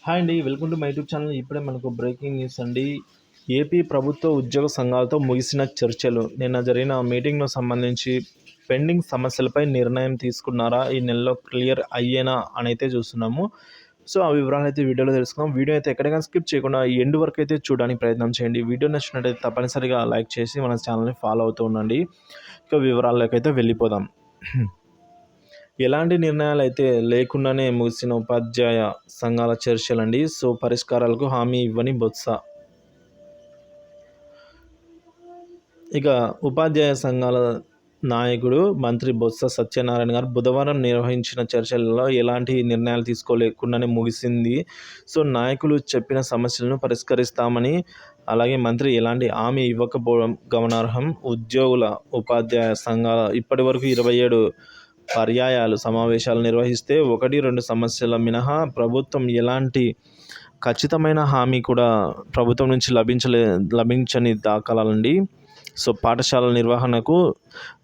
Hi అండి. Welcome to my YouTube channel. ఇప్పుడే మనకు బ్రేకింగ్ న్యూస్ అండి. ఏపీ ప్రభుత్వ ఉద్యోగ సంఘాలతో ముగిసిన చర్చలు. నిన్న జరిగిన మీటింగ్‌లో సంబంధించి పెండింగ్ సమస్యలపై నిర్ణయం తీసుకున్నారా? ఈ నెలలో క్లియర్ అయ్యేనా అనైతే చూస్తున్నాము. సో, ఆ వివరాలైతే వీడియోలో తెలుసుకుందాం. వీడియో అయితే ఎక్కడికైనా స్కిప్ చేయకుండా ఎండ్ వరకు అయితే చూడడానికి ప్రయత్నం చేయండి. వీడియో నచ్చినట్టయితే తప్పనిసరిగా లైక్ చేసి మన ఛానల్‌ని ఫాలో అవుతూ ఉండండి. ఇక వివరాల్లోకైతే వెళ్ళిపోదాం. ఎలాంటి నిర్ణయాలైతే లేకుండానే ముగిసిన ఉపాధ్యాయ సంఘాల చర్చలండి. సో, పరిష్కారాలకు హామీ ఇవ్వని బొత్స. ఇక ఉపాధ్యాయ సంఘాల నాయకుడు మంత్రి బొత్స సత్యనారాయణ గారు బుధవారం నిర్వహించిన చర్చలలో ఎలాంటి నిర్ణయాలు తీసుకోలేకుండానే ముగిసింది. సో, నాయకులు చెప్పిన సమస్యలను పరిష్కరిస్తామని, అలాగే మంత్రి ఎలాంటి హామీ ఇవ్వకపోవడం గమనార్హం. ఉద్యోగుల ఉపాధ్యాయ సంఘాల ఇప్పటివరకు 27 పర్యాయాలు సమావేశాలు నిర్వహిస్తే 1-2 సమస్యల మినహా ప్రభుత్వం ఎలాంటి ఖచ్చితమైన హామీ కూడా ప్రభుత్వం నుంచి లభించని దాఖలాలండి. సో, పాఠశాలల నిర్వహణకు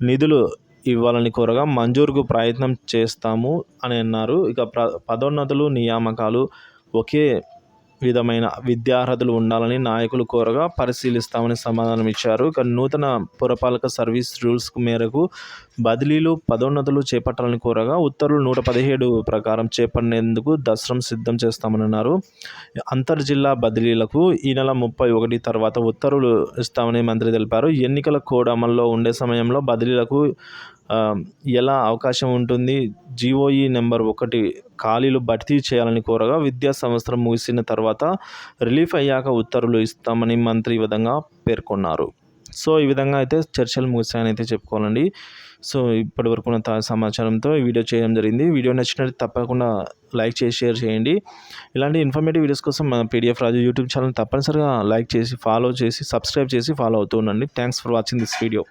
నిధులు ఇవ్వాలని కోరగా మంజూరుకు ప్రయత్నం చేస్తాము అని అన్నారు. ఇక పదోన్నతులు, నియామకాలు ఒకే విధమైన విద్యార్హతలు ఉండాలని నాయకులు కోరగా పరిశీలిస్తామని సమాధానం ఇచ్చారు. ఇక నూతన పురపాలక సర్వీస్ రూల్స్ మేరకు బదిలీలు, పదోన్నతులు చేపట్టాలని కోరగా ఉత్తర్వులు 117 ప్రకారం చేపట్టేందుకు దస్త్రం సిద్ధం చేస్తామని అన్నారు. అంతర్జిల్లా బదిలీలకు ఈ నెల 31 తర్వాత ఉత్తర్వులు ఇస్తామని మంత్రి తెలిపారు. ఎన్నికల కోడ్ అమల్లో ఉండే సమయంలో బదిలీలకు ఎలా అవకాశం ఉంటుంది? జీవోఈ నెంబర్ 1 ఖాళీలు భర్తీ చేయాలని కోరగా విద్యా సంవత్సరం ముగిసిన తర్వాత రిలీఫ్ అయ్యాక ఉత్తర్వులు ఇస్తామని మంత్రి ఈ విధంగా పేర్కొన్నారు. సో, ఈ విధంగా అయితే చర్చలు ముగిశాయని అయితే చెప్పుకోవాలండి. సో, ఇప్పటివరకు ఉన్న తాజా సమాచారంతో ఈ వీడియో చేయడం జరిగింది. వీడియో నచ్చినట్లయితే తప్పకుండా లైక్ చేసి షేర్ చేయండి. ఇలాంటి ఇన్ఫర్మేటివ్ వీడియోస్ కోసం మన పీడిఎఫ్ రాజు యూట్యూబ్ ఛానల్ తప్పనిసరిగా లైక్ చేసి, ఫాలో చేసి, సబ్స్క్రైబ్ చేసి ఫాలో అవుతూ ఉండండి. Thanks for watching this video.